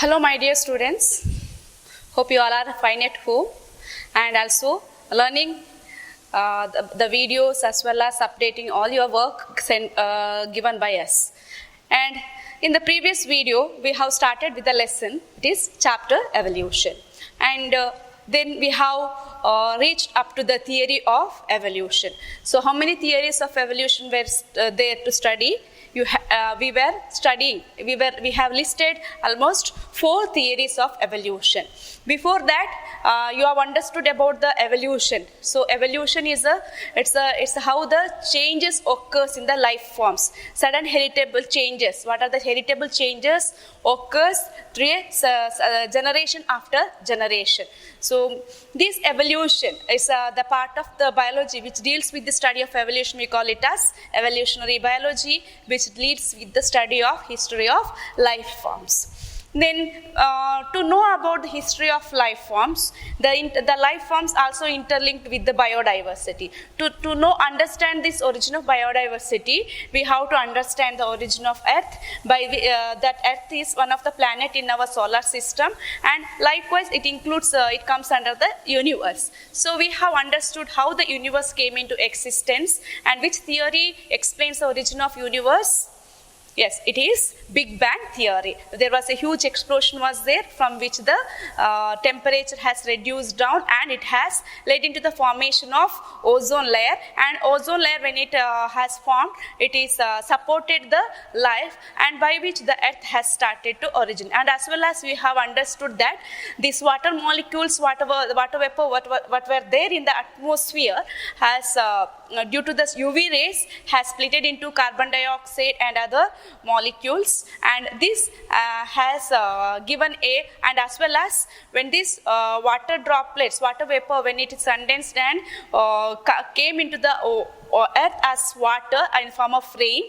Hello, my dear students. Hope you all are fine at home and also learning the videos as well as updating all your work given by us. And in the previous video, we have started with the lesson. It is chapter evolution. And then we have reached up to the theory of evolution. So how many theories of evolution were there to study? We were studying, we have listed almost 4 theories of evolution. Before that, you have understood about the evolution. So evolution is it's how the changes occurs in the life forms. Sudden heritable changes. What are the heritable changes? Occurs through generation after generation. So this evolution is the part of the biology which deals with the study of evolution. We call it as evolutionary biology, which leads with the study of history of life forms. Then to know about the history of life forms, the life forms also interlinked with the biodiversity. To understand this origin of biodiversity, we have to understand the origin of Earth. That Earth is one of the planet in our solar system, and likewise it comes under the universe. So we have understood how the universe came into existence and which theory explains the origin of universe. Yes, it is Big Bang theory. There was a huge explosion was there from which the temperature has reduced down and it has led into the formation of ozone layer. And ozone layer, when it has formed, it is supported the life and by which the earth has started to origin. And as well as we have understood that these water molecules, water vapor, what were there in the atmosphere has due to the UV rays has split into carbon dioxide and other molecules, and this has given and as well as when this water droplets, water vapor, when it is condensed and came into the earth as water in form of rain,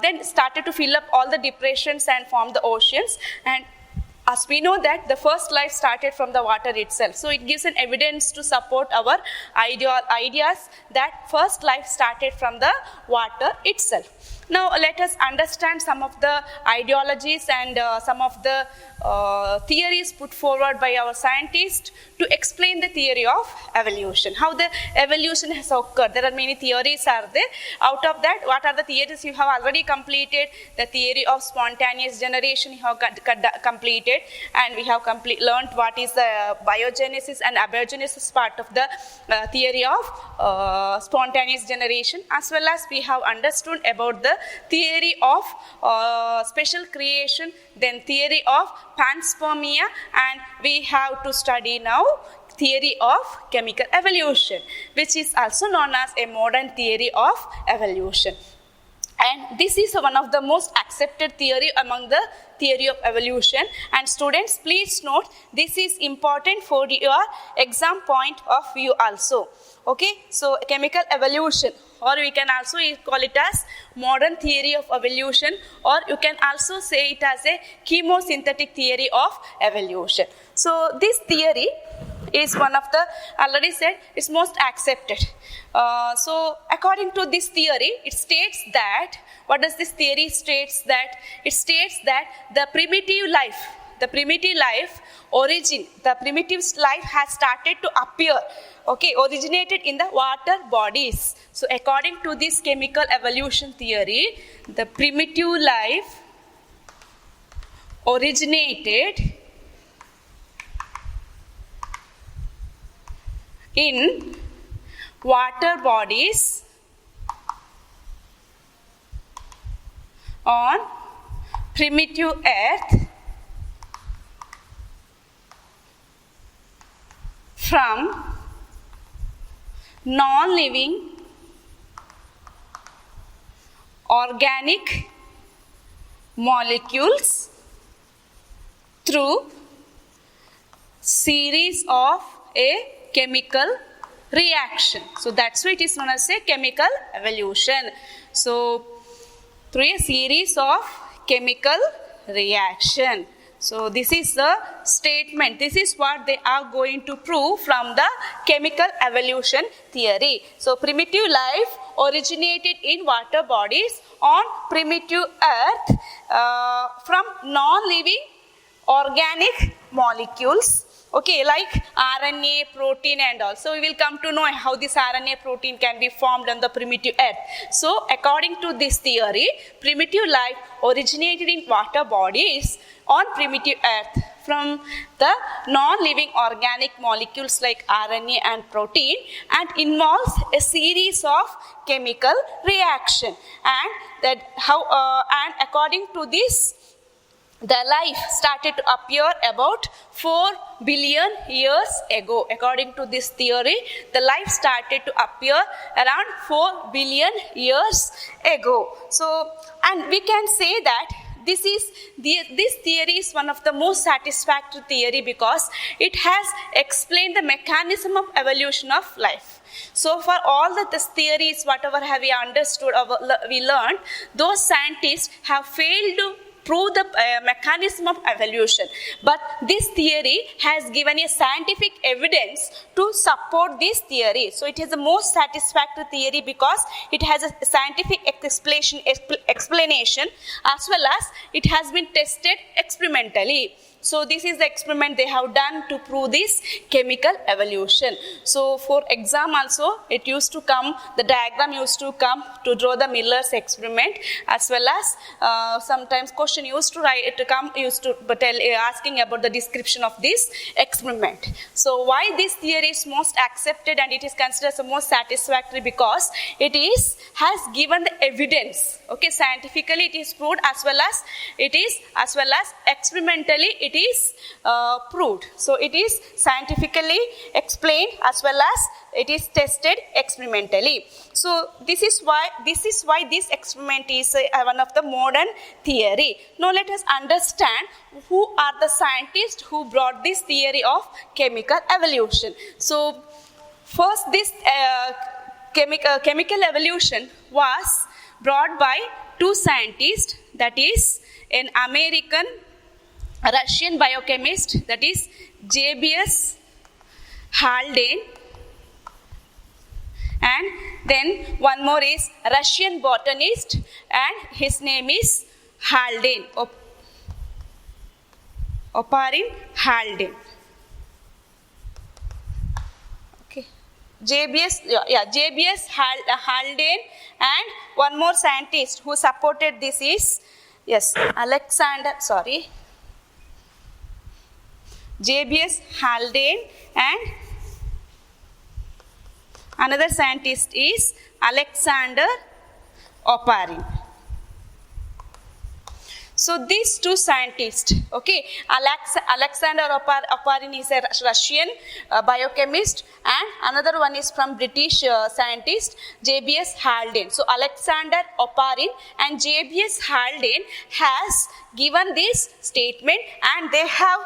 then started to fill up all the depressions and form the oceans. And as we know that the first life started from the water itself. So it gives an evidence to support our ideas that first life started from the water itself. Now let us understand some of the ideologies and some of the theories put forward by our scientists to explain the theory of evolution. How the evolution has occurred. There are many theories are there. Out of that, what are the theories you have already completed? The theory of spontaneous generation you have completed, and we have learned what is the biogenesis and abiogenesis part of the theory of spontaneous generation, as well as we have understood about the theory of special creation, then theory of panspermia, and we have to study now theory of chemical evolution, which is also known as a modern theory of evolution. And this is one of the most accepted theory among the theory of evolution. And students, please note, this is important for your exam point of view also. Okay, so chemical evolution, or we can also call it as modern theory of evolution, or you can also say it as a chemosynthetic theory of evolution. So this theory is one of the, already said, is most accepted. So according to this theory, it states that, what does this theory states that? It states that the primitive life origin, the primitive life has started to appear, okay, originated in the water bodies. So according to this chemical evolution theory, the primitive life originated in water bodies on primitive earth from non-living organic molecules through series of a chemical reaction. So that's why it is known as a chemical evolution. So through a series of chemical reaction. So this is the statement. This is what they are going to prove from the chemical evolution theory. So primitive life originated in water bodies on primitive earth from non-living organic molecules, okay, like RNA, protein and all. So we will come to know how this RNA protein can be formed on the primitive earth. So according to this theory, primitive life originated in water bodies on primitive earth from the non-living organic molecules like RNA and protein, and involves a series of chemical reaction. And according to this, the life started to appear about 4 billion years ago. According to this theory, the life started to appear around 4 billion years ago. So, and we can say that this theory is one of the most satisfactory theory because it has explained the mechanism of evolution of life. So for all that this theories, whatever have we understood or we learned, those scientists have failed to prove the mechanism of evolution. But this theory has given a scientific evidence to support this theory. So it is the most satisfactory theory because it has a scientific explanation as well as it has been tested experimentally. So this is the experiment they have done to prove this chemical evolution. So for exam also, it used to come, the diagram used to come to draw the Miller's experiment, as well as sometimes question used to write to come used to tell asking about the description of this experiment. So why this theory is most accepted and it is considered as the most satisfactory, because it has given the evidence. Okay, scientifically it is proved as well as experimentally it is proved. So it is scientifically explained as well as it is tested experimentally. So this is why this experiment is one of the modern theory. Now let us understand who are the scientists who brought this theory of chemical evolution. So first, this chemical evolution was brought by two scientists, that is an American Russian biochemist, that is J.B.S. Haldane, and then one more is Russian botanist and his name is Haldane, Oparin Haldane. Okay, J.B.S. Haldane, and one more scientist who supported this is J.B.S. Haldane, and another scientist is Alexander Oparin. So these two scientists, okay, Alexander Oparin is a Russian biochemist, and another one is from British scientist J.B.S. Haldane. So Alexander Oparin and J.B.S. Haldane has given this statement, and they have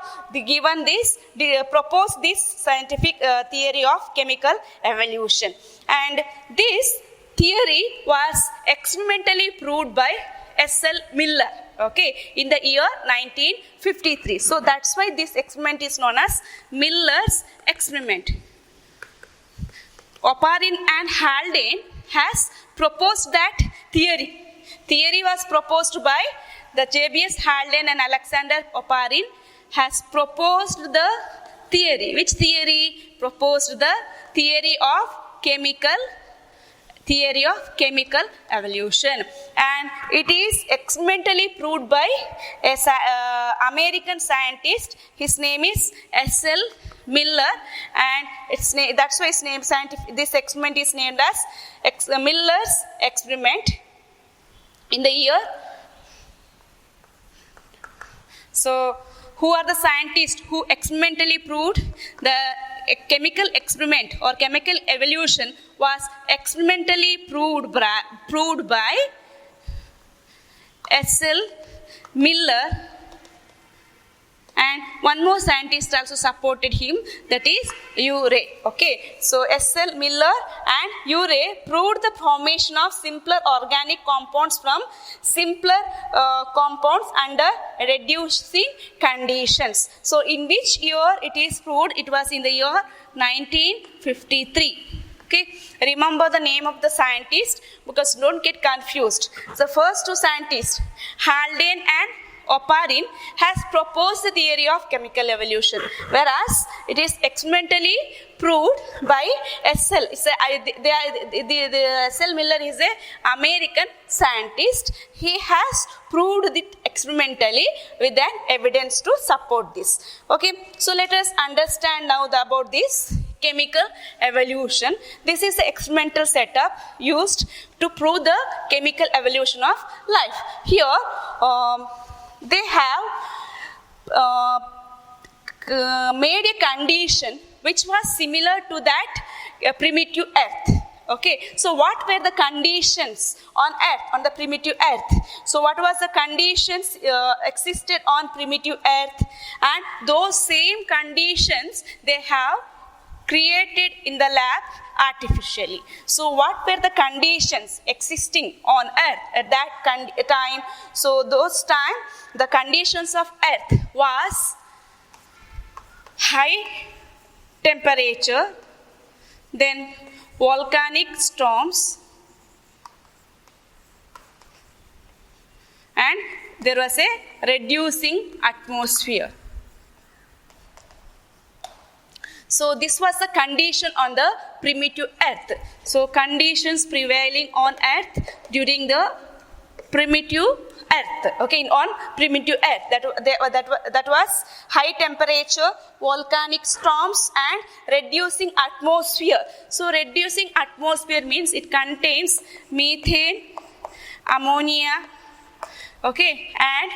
proposed this scientific theory of chemical evolution. And this theory was experimentally proved by S.L. Miller, okay, in the year 1953. So that's why this experiment is known as Miller's experiment. Oparin and Haldane has proposed that theory. Theory was proposed by the J.B.S. Haldane, and Alexander Oparin has proposed the theory. Which theory? Proposed the theory of chemical evolution, and it is experimentally proved by a American scientist. His name is S.L. Miller, and that's why this experiment is named as Miller's experiment in the year. So who are the scientists who experimentally proved the chemical experiment or chemical evolution was experimentally proved by S.L. Miller, and one more scientist also supported him, that is Urey. Okay, so S.L. Miller and Urey proved the formation of simpler organic compounds from simpler compounds under reducing conditions. So in which year it is proved? It was in the year 1953. Okay, remember the name of the scientist because don't get confused. The first two scientists, Haldane and Oparin has proposed the theory of chemical evolution, whereas it is experimentally proved by S.L. S.L. Miller is an American scientist. He has proved it experimentally with an evidence to support this. Okay, so let us understand now about this chemical evolution. This is the experimental setup used to prove the chemical evolution of life. Here, they have made a condition which was similar to that primitive earth. Okay, so what were the conditions on earth, on the primitive earth? So what was the conditions existed on primitive earth, and those same conditions they have created in the lab artificially. So what were the conditions existing on earth at that time? So those time the conditions of earth was high temperature, then volcanic storms, and there was a reducing atmosphere. So this was the condition on the primitive earth. So conditions prevailing on earth during the primitive earth. Okay, on primitive earth, that was high temperature, volcanic storms, and reducing atmosphere. So reducing atmosphere means it contains methane, ammonia, okay, and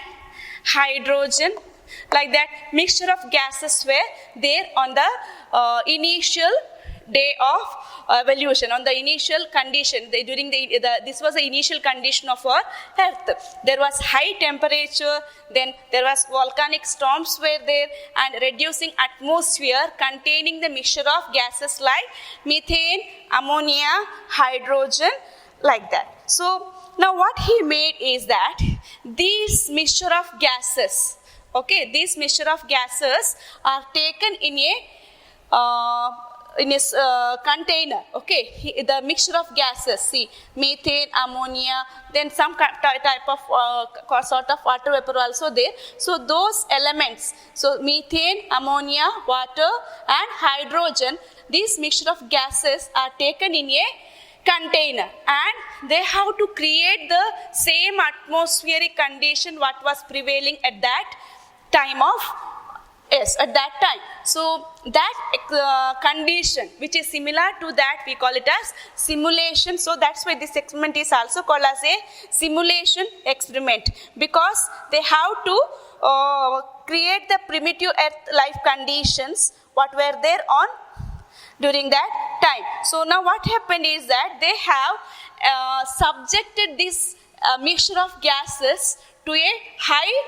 hydrogen. Like that, mixture of gases were there on the initial day of evolution, on the initial condition. This was the initial condition of our earth. There was high temperature, then there was volcanic storms were there, and reducing atmosphere containing the mixture of gases like methane, ammonia, hydrogen, like that. So now what he made is that these mixture of gases, okay, these mixture of gases are taken in a container. Okay, the mixture of gases, see, methane, ammonia, then some type of sort of water vapor also there. So those elements, so methane, ammonia, water, and hydrogen, these mixture of gases are taken in a container, and they have to create the same atmospheric condition what was prevailing at that time of, yes, at that time. So that condition which is similar to that, we call it as simulation. So that's why this experiment is also called as a simulation experiment, because they have to create the primitive earth life conditions what were there on during that time. So now what happened is that they have subjected this mixture of gases to a high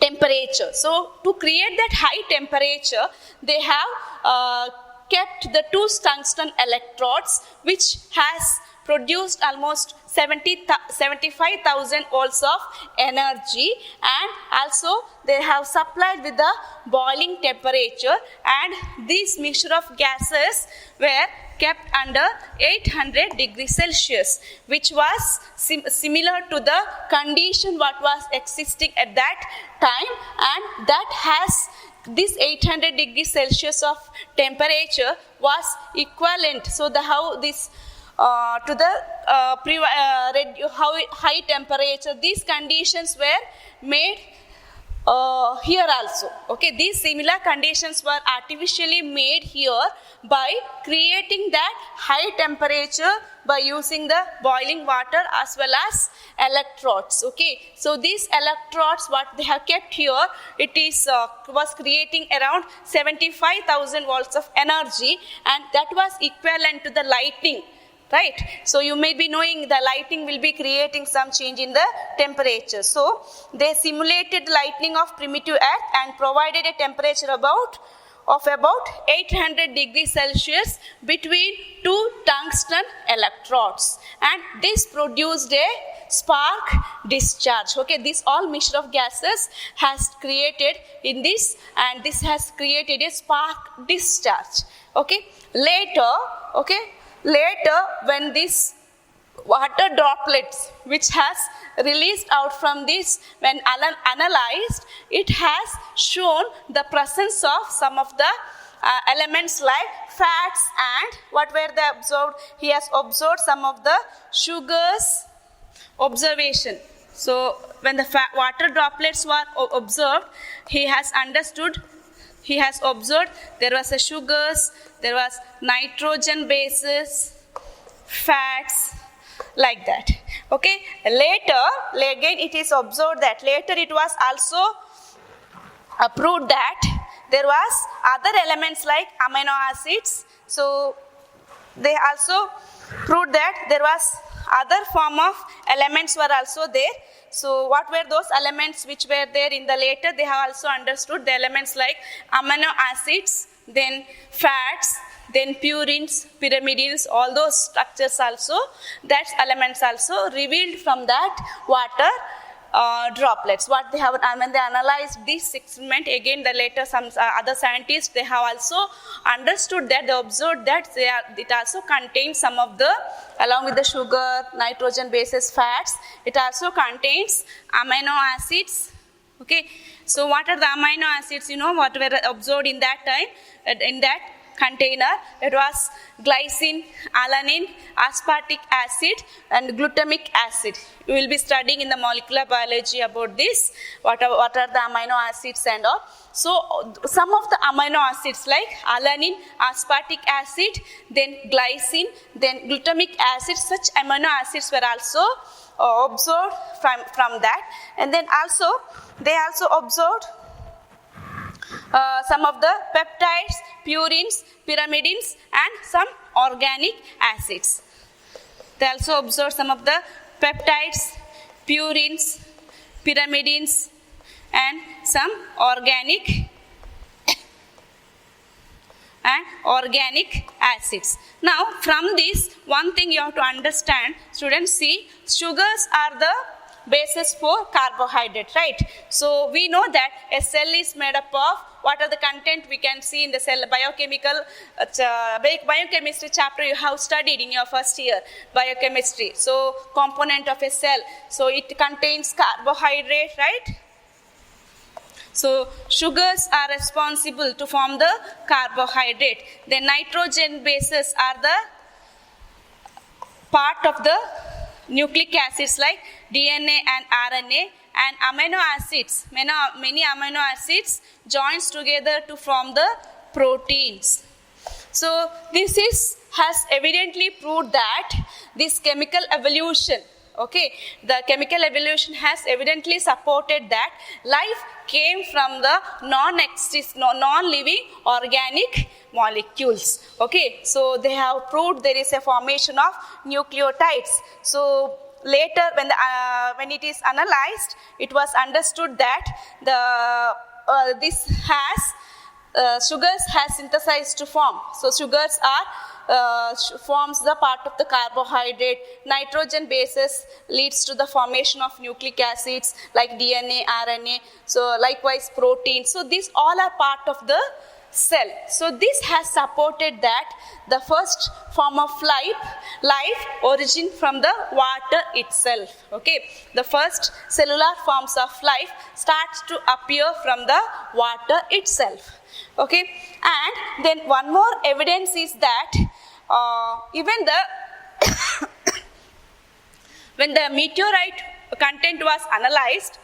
temperature. So to create that high temperature, they have kept the two tungsten electrodes, which has produced almost 75,000 volts of energy, and also they have supplied with the boiling temperature, and this mixture of gases were kept under 800 degrees Celsius, which was similar to the condition what was existing at that time, and that has this 800 degrees Celsius of temperature was equivalent. So the how this to the high temperature, these conditions were made here also. Okay, these similar conditions were artificially made here by creating that high temperature by using the boiling water as well as electrodes. Okay, so these electrodes what they have kept here, it is was creating around 75,000 volts of energy, and that was equivalent to the lighting. Right, so you may be knowing the lighting will be creating some change in the temperature. So they simulated lightning of primitive earth and provided a temperature of about 800 degrees Celsius between two tungsten electrodes, and this produced a spark discharge. Okay, this all mixture of gases has created in this, and this has created a spark discharge. Okay, later when this water droplets which has released out from this, when analyzed, it has shown the presence of some of the elements like fats, and what were they observed? He has observed some of the sugars observation. So when the water droplets were observed, he has understood, he has observed there was a sugars, there was nitrogen bases, fats, like that. Okay, later again it is observed that later it was also proved that there was other elements like amino acids. So they also proved that there was other form of elements were also there. So what were those elements which were there in the later? They have also understood the elements like amino acids, then fats, then purines, pyrimidines, all those structures also, that elements also revealed from that water droplets. What they have, when they analyzed this experiment, again the later some other scientists, they have also understood that, they observed that it also contains some of the, along with the sugar, nitrogen bases, fats, it also contains amino acids. Okay, so what are the amino acids? You know what were observed in that time, in that container? It was glycine, alanine, aspartic acid, and glutamic acid. We will be studying in the molecular biology about this, what are the amino acids and all. So some of the amino acids like alanine, aspartic acid, then glycine, then glutamic acid, such amino acids were also observed from that. And then also they also observed some of the peptides, purines, pyrimidines, and some organic acids. They also observed some of the peptides, purines, pyrimidines, and some organic acids. Now from this, one thing you have to understand, students, see, sugars are the basis for carbohydrate, right? So we know that a cell is made up of, what are the content we can see in the cell? Biochemical, biochemistry chapter you have studied in your first year, biochemistry. So component of a cell, so it contains carbohydrate, right? So sugars are responsible to form the carbohydrate. The nitrogen bases are the part of the nucleic acids like DNA and RNA, and amino acids, many amino acids joins together to form the proteins. So this has evidently proved that this chemical evolution, okay, the chemical evolution has evidently supported that life came from the non-living organic molecules. Okay, so they have proved there is a formation of nucleotides. So later when it is analyzed, it was understood that sugars has synthesized to form. So sugars are forms the part of the carbohydrate. Nitrogen bases leads to the formation of nucleic acids like DNA, RNA, so likewise protein. So these all are part of the cell. So this has supported that the first form of life origin from the water itself. Okay, the first cellular forms of life starts to appear from the water itself. Okay, and then one more evidence is that even the when the meteorite content was analyzed,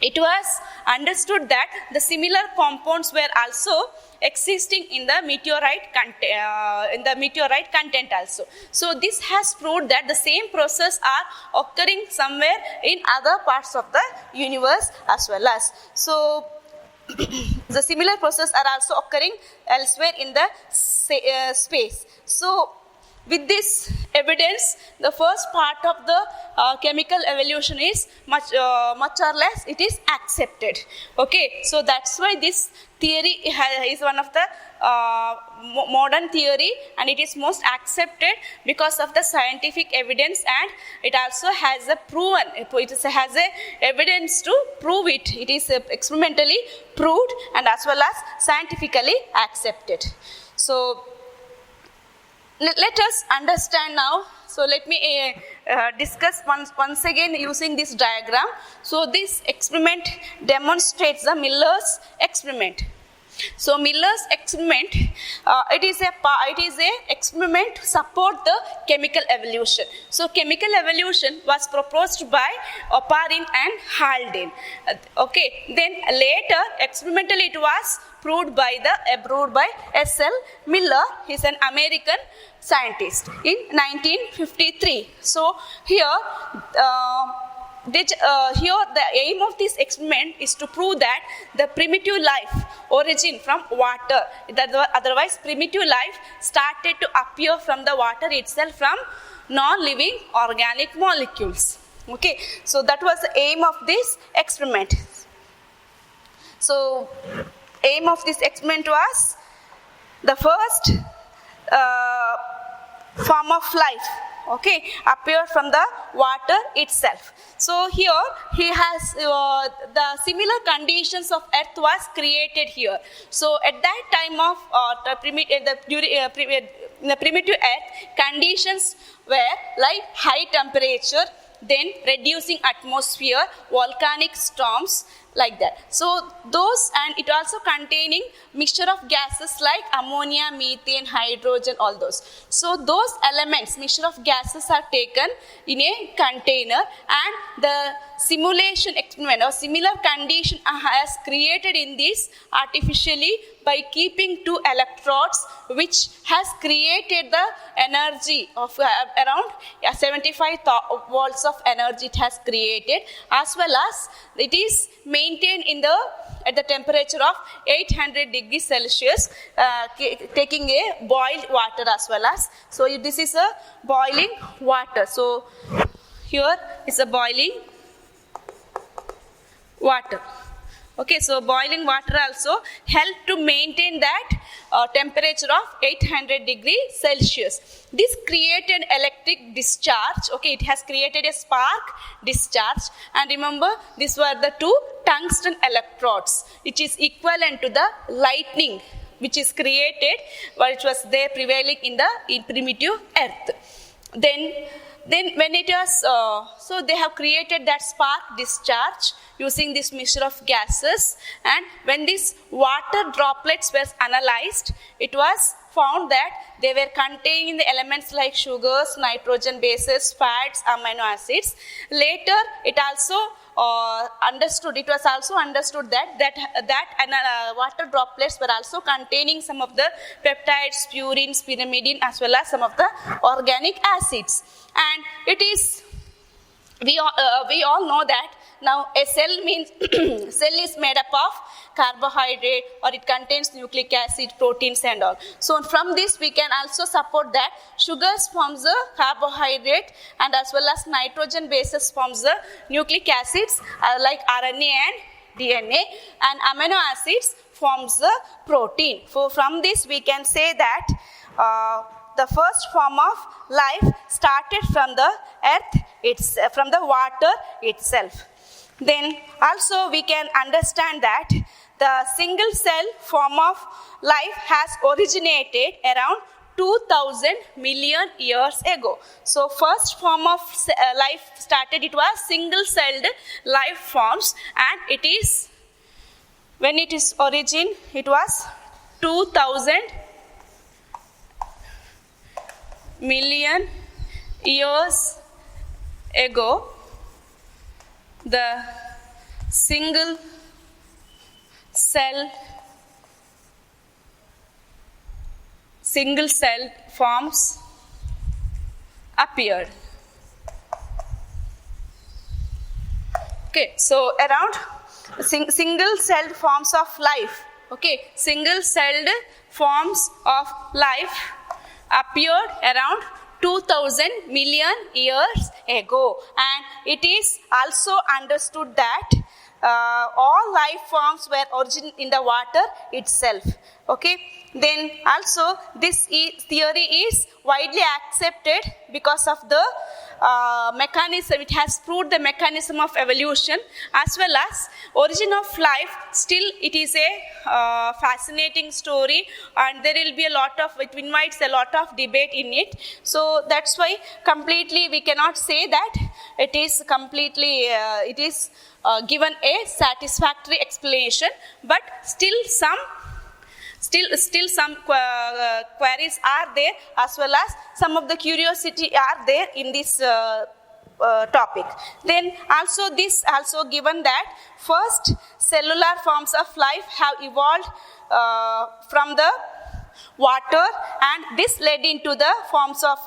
it was understood that the similar compounds were also existing in the meteorite content also. So this has proved that the same process are occurring somewhere in other parts of the universe as well as. So the similar process are also occurring elsewhere in the space. So with this evidence, the first part of the chemical evolution is much or less it is accepted. Okay, so that's why this theory is one of the modern theory, and it is most accepted because of the scientific evidence, and it also has a proven, it has a evidence to prove it. It is experimentally proved and as well as scientifically accepted. So let us understand now. So let me discuss once again using this diagram. So this experiment demonstrates the Miller's experiment. So Miller's experiment, it is a experiment to support the chemical evolution. So chemical evolution was proposed by Oparin and Haldane. Okay, then later experimentally it was proved by S.L. Miller. He is an American scientist in 1953. So here the aim of this experiment is to prove that the primitive life origin from water, otherwise primitive life started to appear from the water itself from non-living organic molecules. Okay, so that was the aim of this experiment. So aim of this experiment was the first form of life, okay, appeared from the water itself. So here he has the similar conditions of earth was created here. So at that time of the primitive earth, conditions were like high temperature, then reducing atmosphere, volcanic storms, like that. So those, and it also containing mixture of gases like ammonia, methane, hydrogen, all those. So those elements, mixture of gases are taken in a container, and the simulation experiment or similar condition has created in this artificially by keeping two electrodes, which has created the energy of around 75 volts of energy it has created, as well as it is maintained at the temperature of 800 degrees Celsius, taking a boiled water as well as. So this is a boiling water. So here is a boiling water. Okay, so boiling water also help to maintain that temperature of 800 degrees Celsius. This created electric discharge. Okay, it has created a spark discharge. And remember, these were the two tungsten electrodes, which is equivalent to the lightning, which is created, which was there prevailing in primitive earth. Then when it was, so they have created that spark discharge using this mixture of gases, and when these water droplets were analyzed, it was found that they were containing the elements like sugars, nitrogen bases, fats, amino acids. Later, it was also understood that water droplets were also containing some of the peptides, purines, pyrimidine, as well as some of the organic acids. And it is, we all know that now a cell means cell is made up of carbohydrate, or it contains nucleic acid, proteins and all. So from this we can also support that sugars forms the carbohydrate, and as well as nitrogen bases forms the nucleic acids like RNA and DNA, and amino acids forms the protein. So from this we can say that the first form of life started from the earth, from the water itself. Then also we can understand that the single cell form of life has originated around 2000 million years ago. So first form of life started, it was single celled life forms, and it is, when it is origin, it was 2000 million years ago. The single cell forms appeared. Okay, so around single celled forms of life, okay, single celled forms of life appeared around 2000 million years ago, and it is also understood that all life forms were originated in the water itself. Okay, Then also this theory is widely accepted because of the mechanism. It has proved the mechanism of evolution as well as origin of life. Still it is a fascinating story, and there will be it invites a lot of debate in it. So that's why completely we cannot say that it is completely given a satisfactory explanation, but still some queries are there, as well as some of the curiosity are there in this topic. Then also this also given that first cellular forms of life have evolved from the water, and this led into the forms of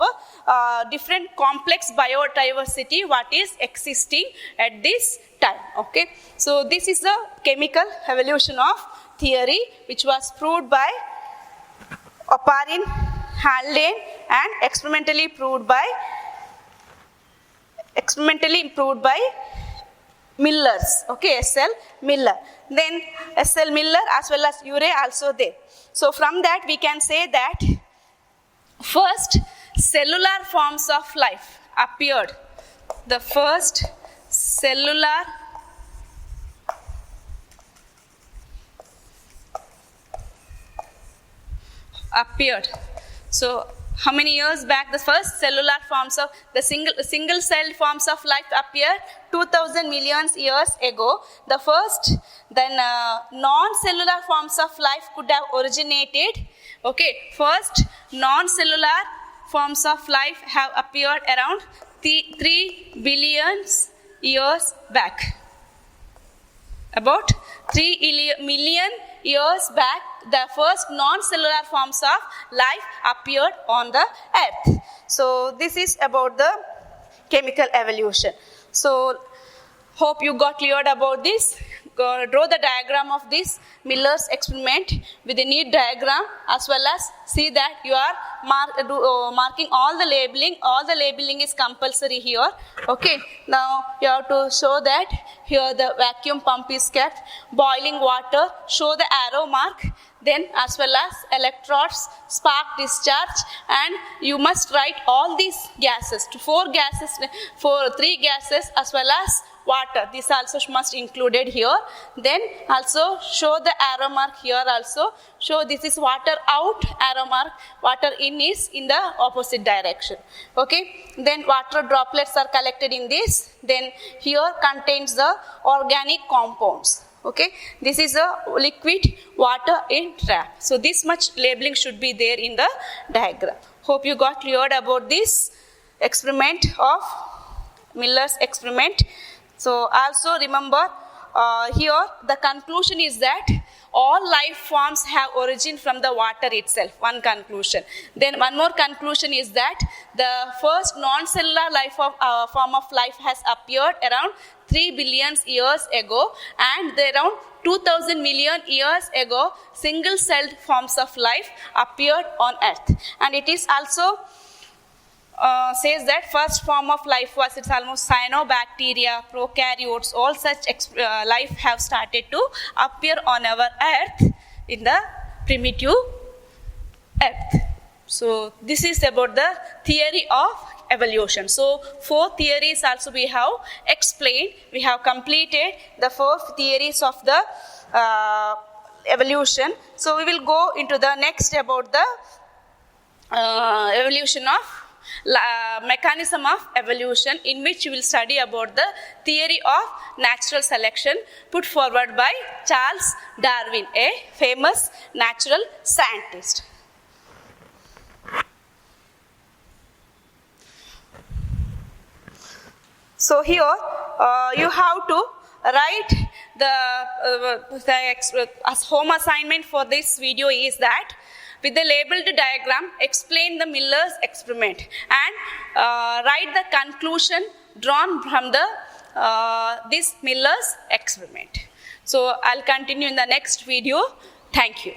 different complex biodiversity what is existing at this time. Okay, so this is the chemical evolution of theory which was proved by Oparin, Haldane, and experimentally improved by Millers. Okay, S.L. Miller. Then S.L. Miller as well as Urey also there. So from that we can say that first cellular forms of life appeared. The first cellular appeared. So how many years back the first cellular forms of the single celled forms of life appeared? 2000 million years ago. The first non-cellular forms of life could have originated. Okay, first non-cellular forms of life have appeared around 3 billion years back. About 3 million years back, the first non-cellular forms of life appeared on the earth. So this is about the chemical evolution. So hope you got cleared about this. Draw the diagram of this Miller's experiment with a neat diagram, as well as see that you are marking all the labeling. All the labeling is compulsory here. Okay, now you have to show that here the vacuum pump is kept, boiling water, show the arrow mark, then as well as electrodes, spark discharge, and you must write all these gases, 3 gases as well as water. This also must included here. Then also show the arrow mark here also. Show this is water out, arrow mark, water in is in the opposite direction. Okay. Then water droplets are collected in this. Then here contains the organic compounds. Okay. This is a liquid water in trap. So this much labeling should be there in the diagram. Hope you got cleared about this experiment of Miller's experiment. So also remember here the conclusion is that all life forms have origin from the water itself. One conclusion. Then one more conclusion is that the first non-cellular form of life has appeared around 3 billion years ago, and around 2000 million years ago single-celled forms of life appeared on earth. And it is also says that first form of life was, it's almost cyanobacteria, prokaryotes, all such life have started to appear on our earth in the primitive earth. So this is about the theory of evolution. So 4 theories also we have explained. We have completed the 4 theories of the evolution. So we will go into the next about the evolution of mechanism of evolution, in which we will study about the theory of natural selection put forward by Charles Darwin, a famous natural scientist. So here you have to write as home assignment for this video is that with the labeled diagram, explain the Miller's experiment and write the conclusion drawn from the this Miller's experiment. So I'll continue in the next video. Thank you.